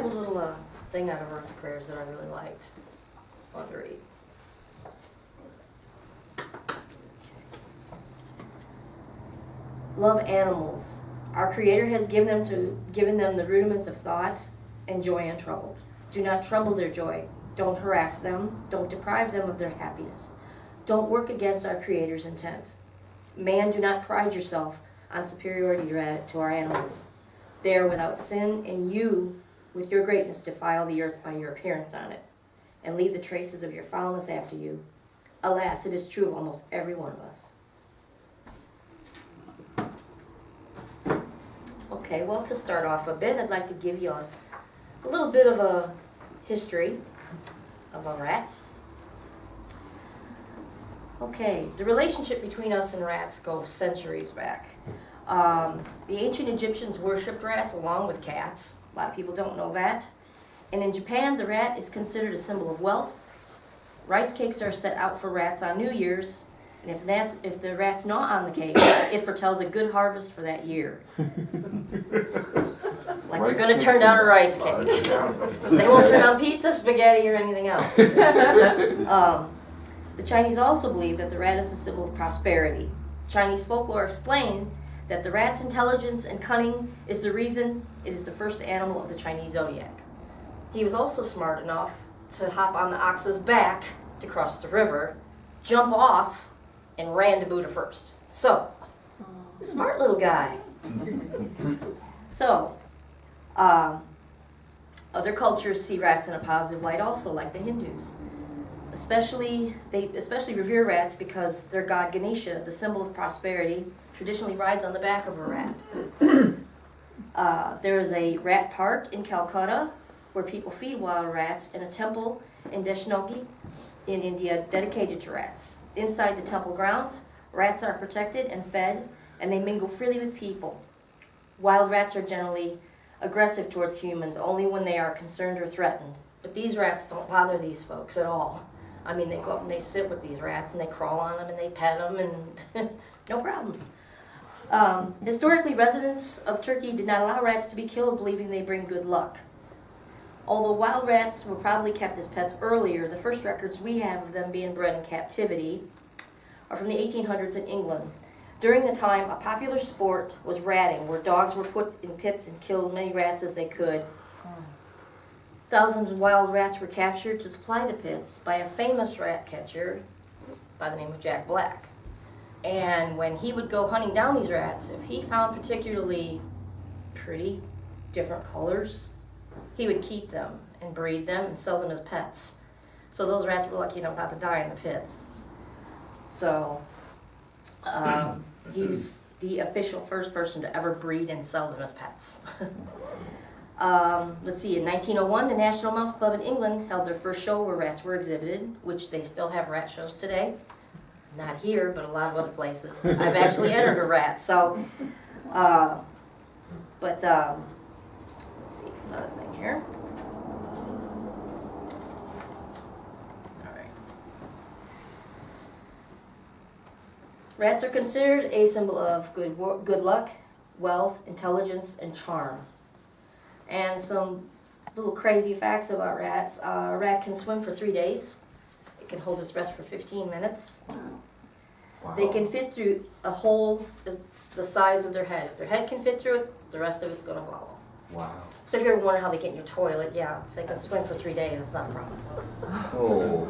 have a little thing out of Earth Prayers that I really liked. Fun to read. Love animals. Our Creator has given them the rudiments of thought and joy untroubled. Do not trouble their joy. Don't harass them. Don't deprive them of their happiness. Don't work against our Creator's intent. Man, do not pride yourself on superiority to our animals. They are without sin, and you, with your greatness, defile the earth by your appearance on it, and leave the traces of your foulness after you. Alas, it is true of almost every one of us. Okay, well, to start off a bit, I'd like to give you a little bit of a history of our rats. Okay, the relationship between us and rats goes centuries back. The ancient Egyptians worshipped rats along with cats. A lot of people don't know that. And in Japan, the rat is considered a symbol of wealth. Rice cakes are set out for rats on New Year's. And if the rat's not on the cake, it foretells a good harvest for that year. Like they're going to turn down a rice cake. They won't turn down pizza, spaghetti, or anything else. The Chinese also believe that the rat is a symbol of prosperity. Chinese folklore explain that the rat's intelligence and cunning is the reason it is the first animal of the Chinese zodiac. He was also smart enough to hop on the ox's back to cross the river, jump off, and ran to Buddha first. So, smart little guy. So, other cultures see rats in a positive light also, like the Hindus. They especially revere rats because their god Ganesha, the symbol of prosperity, traditionally rides on the back of a rat. There is a rat park in Calcutta where people feed wild rats, and a temple in Deshnogi in India dedicated to rats. Inside the temple grounds, rats are protected and fed, and they mingle freely with people. Wild rats are generally aggressive towards humans only when they are concerned or threatened. But these rats don't bother these folks at all. I mean, they go up and they sit with these rats, and they crawl on them, and they pet them, and no problems. Historically, residents of Turkey did not allow rats to be killed, believing they bring good luck. Although wild rats were probably kept as pets earlier, the first records we have of them being bred in captivity are from the 1800s in England. During the time, a popular sport was ratting, where dogs were put in pits and killed many rats as they could. Thousands of wild rats were captured to supply the pits by a famous rat catcher by the name of Jack Black. And when he would go hunting down these rats, if he found particularly pretty, different colors, he would keep them and breed them and sell them as pets. So those rats were lucky enough not to die in the pits. So he's the official first person to ever breed and sell them as pets. Let's see, in 1901, the National Mouse Club in England held their first show where rats were exhibited, which they still have rat shows today. Not here, but a lot of other places. I've actually entered a rat, so, let's see, another thing here. All right. Rats are considered a symbol of good luck, wealth, intelligence, and charm. And some little crazy facts about rats. A rat can swim for 3 days. It can hold its breath for 15 minutes. Wow. They can fit through a hole the size of their head. If their head can fit through it, the rest of it's going to follow. Wow. So if you ever wonder how they get in your toilet, yeah, if they can swim for 3 days, it's not a problem. Oh.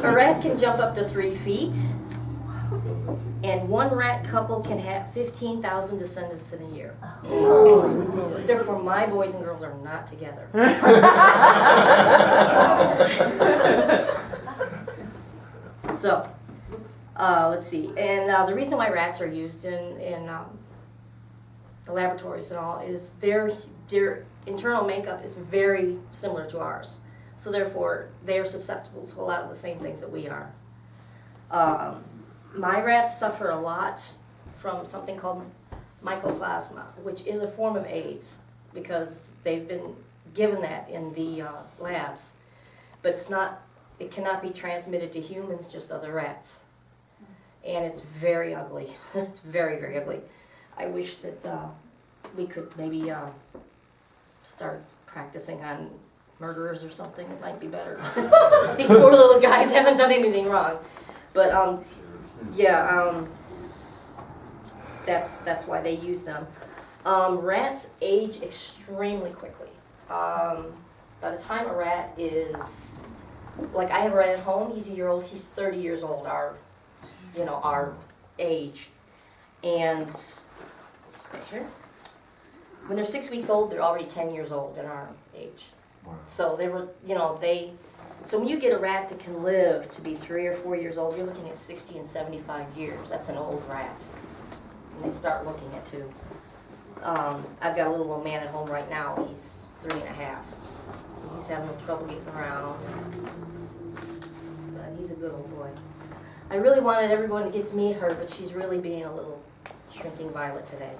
A rat can jump up to 3 feet. And one rat couple can have 15,000 descendants in a year. Therefore, my boys and girls are not together. So, let's see. And the reason why rats are used in the laboratories and all is their internal makeup is very similar to ours. So therefore, they are susceptible to a lot of the same things that we are. My rats suffer a lot from something called mycoplasma, which is a form of AIDS, because they've been given that in the labs. But it cannot be transmitted to humans, just other rats. And it's very ugly. It's very, very ugly. I wish that we could maybe start practicing on murderers or something. It might be better. These poor little guys haven't done anything wrong. But yeah, that's why they use them. Rats age extremely quickly. By the time a rat is, like I have a rat at home, he's a year old, he's 30 years old, our age. And, let's see here, when they're 6 weeks old, they're already 10 years old in our age. Wow. So they were, so when you get a rat that can live to be 3 or 4 years old, you're looking at 60 and 75 years. That's an old rat. And they start looking at 2. I've got a little old man at home right now. He's 3.5. He's having trouble getting around. But he's a good old boy. I really wanted everyone to get to meet her, but she's really being a little shrinking violet today.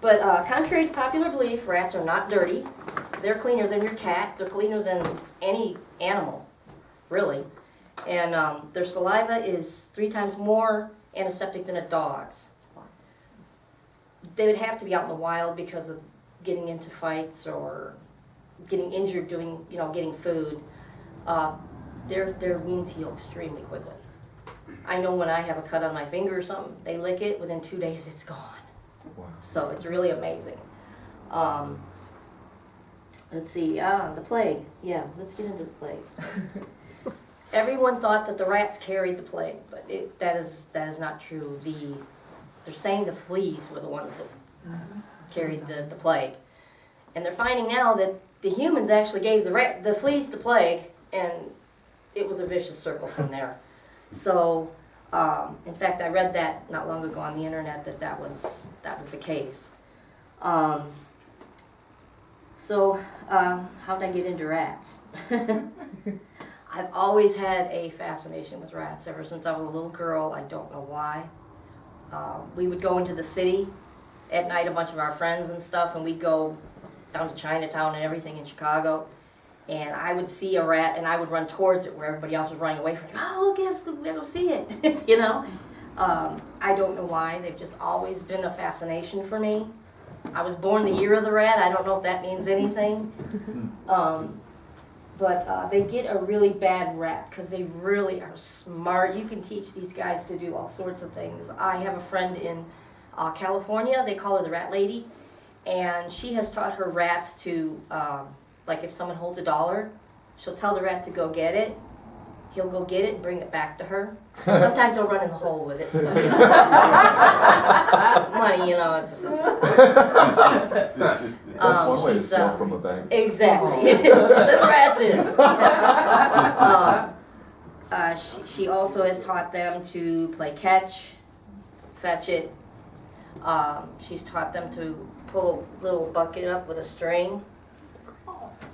But contrary to popular belief, rats are not dirty. They're cleaner than your cat. They're cleaner than any animal, really. And their saliva is 3 times more antiseptic than a dog's. They would have to be out in the wild because of getting into fights or getting injured doing, getting food. Their wounds heal extremely quickly. I know when I have a cut on my finger or something, they lick it, within 2 days it's gone. Wow. So it's really amazing. Let's see, the plague. Yeah, let's get into the plague. Everyone thought that the rats carried the plague, but that is not true. They're saying the fleas were the ones that carried the plague. And they're finding now that the humans actually gave the fleas the plague, and it was a vicious circle from there. So, in fact, I read that not long ago on the internet that was the case. So, how did I get into rats? I've always had a fascination with rats ever since I was a little girl. I don't know why. We would go into the city at night, a bunch of our friends and stuff, and we'd go down to Chinatown and everything in Chicago. And I would see a rat, and I would run towards it where everybody else was running away from it. Oh, look, we gotta go see it, I don't know why. They've just always been a fascination for me. I was born the year of the rat. I don't know if that means anything. But they get a really bad rap because they really are smart. You can teach these guys to do all sorts of things. I have a friend in California. They call her the rat lady. And she has taught her rats to, like if someone holds $1, she'll tell the rat to go get it. He'll go get it and bring it back to her. Sometimes he'll run in the hole with it. So, money, it's That's one way to steal from a bank. Exactly. Send the rats in. She also has taught them to play catch, fetch it. She's taught them to pull a little bucket up with a string.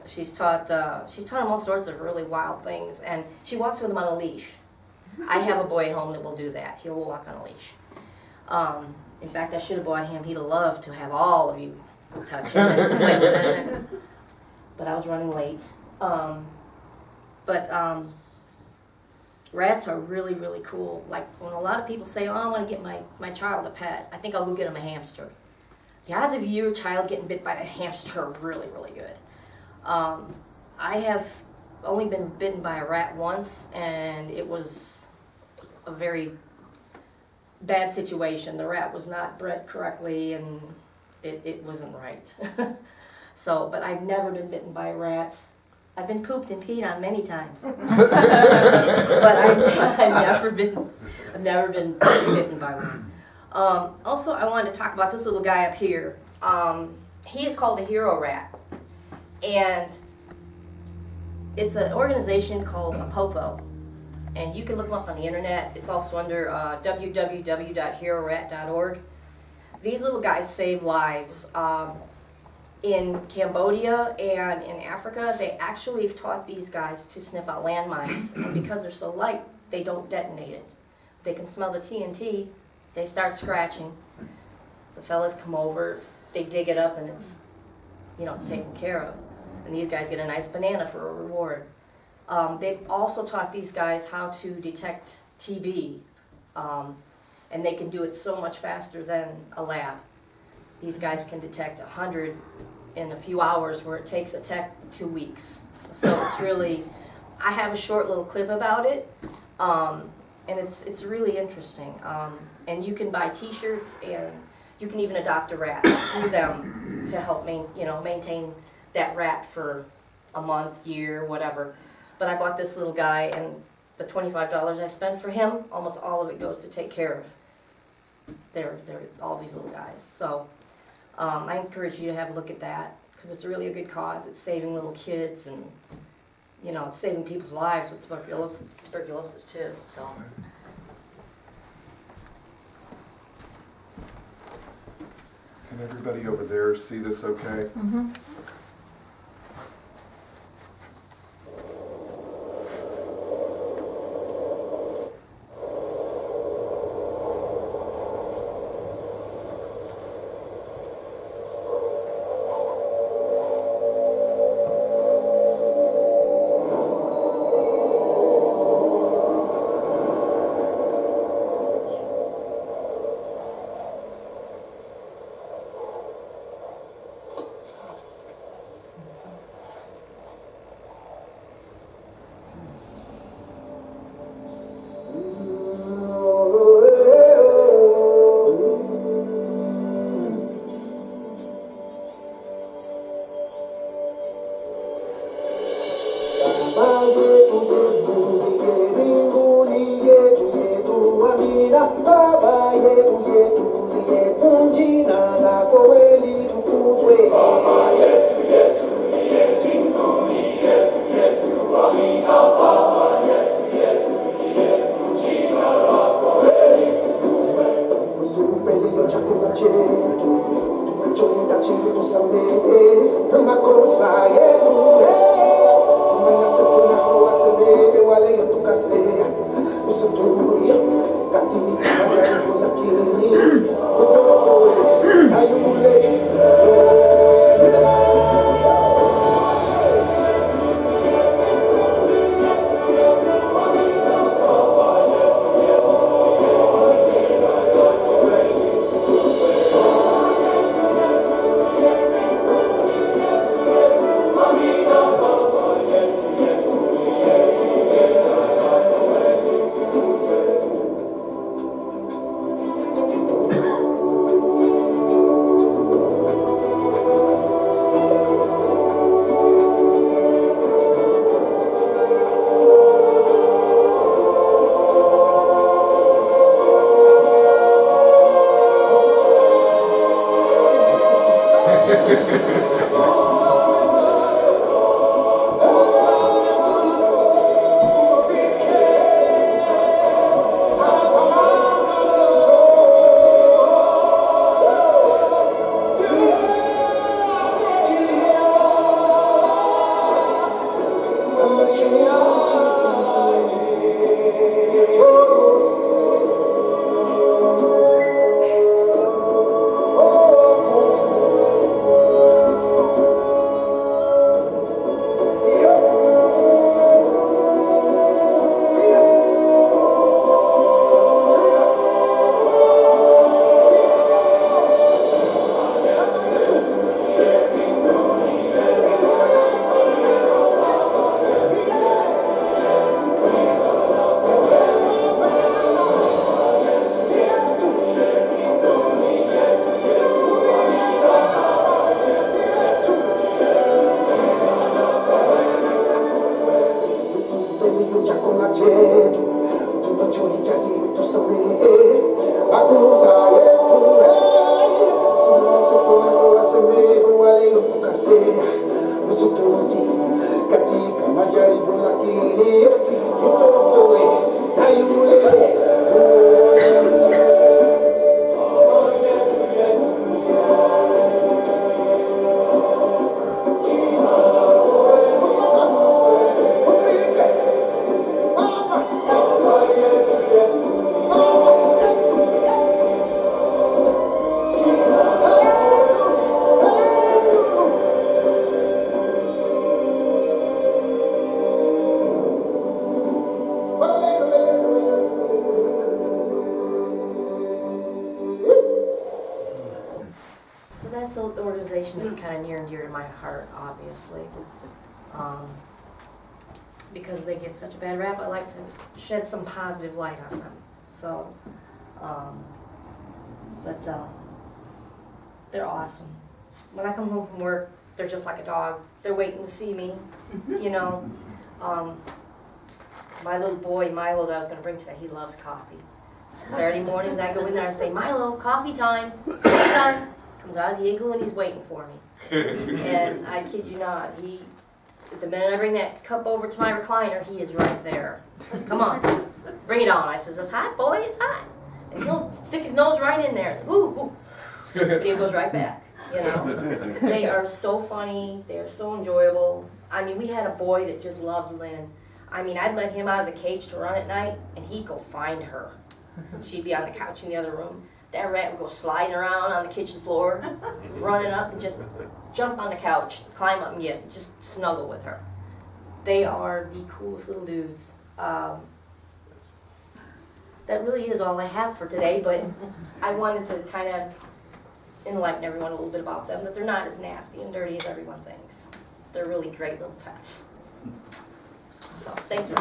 She's taught them all sorts of really wild things, and she walks with them on a leash. I have a boy at home that will do that. He'll walk on a leash. In fact, I should have bought him. He'd have loved to have all of you touch him and play with him. But I was running late. Rats are really, really cool. Like when a lot of people say, oh, I want to get my child a pet, I think I'll go get him a hamster. The odds of your child getting bit by a hamster are really, really good. I have only been bitten by a rat once, and it was a very bad situation. The rat was not bred correctly, and it wasn't right. So, but I've never been bitten by a rat. I've been pooped and peed on many times, but I've never been bitten by one. Also, I wanted to talk about this little guy up here. He is called a hero rat. And it's an organization called Apopo, and you can look them up on the internet. It's also under www.herorat.org. These little guys save lives. In Cambodia and in Africa, they actually have taught these guys to sniff out landmines, and because they're so light, they don't detonate it. They can smell the TNT, they start scratching. The fellas come over, they dig it up, and it's taken care of. And these guys get a nice banana for a reward. They've also taught these guys how to detect TB. And and they can do it so much faster than a lab. These guys can detect 100 in a few hours where it takes a tech 2 weeks. So it's really, I have a short little clip about it, and it's really interesting. And you can buy T-shirts, and you can even adopt a rat through them to help maintain that rat for a month, year, whatever. But I bought this little guy, and the $25 I spend for him, almost all of it goes to take care of all these little guys. So I encourage you to have a look at that, because it's really a good cause. It's saving little kids, and it's saving people's lives with tuberculosis too. So. Can everybody over there see this okay? Mm-hmm. that's an organization that's kind of near and dear to my heart, obviously. Because they get such a bad rap, I like to shed some positive light on them. So, they're awesome. When I come home from work, they're just like a dog. They're waiting to see me, you know. My little boy, Milo, that I was going to bring today, he loves coffee. Saturday mornings, I go in there and say, Milo, coffee time, coffee time. Comes out of the igloo and he's waiting for me. And I kid you not, the minute I bring that cup over to my recliner, he is right there. Come on, bring it on. I says, it's hot, boy, it's hot. And he'll stick his nose right in there and say, ooh, ooh. But he goes right back, you know. They are so funny, they are so enjoyable. I mean, we had a boy that just loved Lynn. I mean, I'd let him out of the cage to run at night, and he'd go find her. She'd be on the couch in the other room. That rat would go sliding around on the kitchen floor, running up and just jump on the couch, climb up and just snuggle with her. They are the coolest little dudes. That really is all I have for today, but I wanted to kind of enlighten everyone a little bit about them, that they're not as nasty and dirty as everyone thinks. They're really great little pets. So, thank you.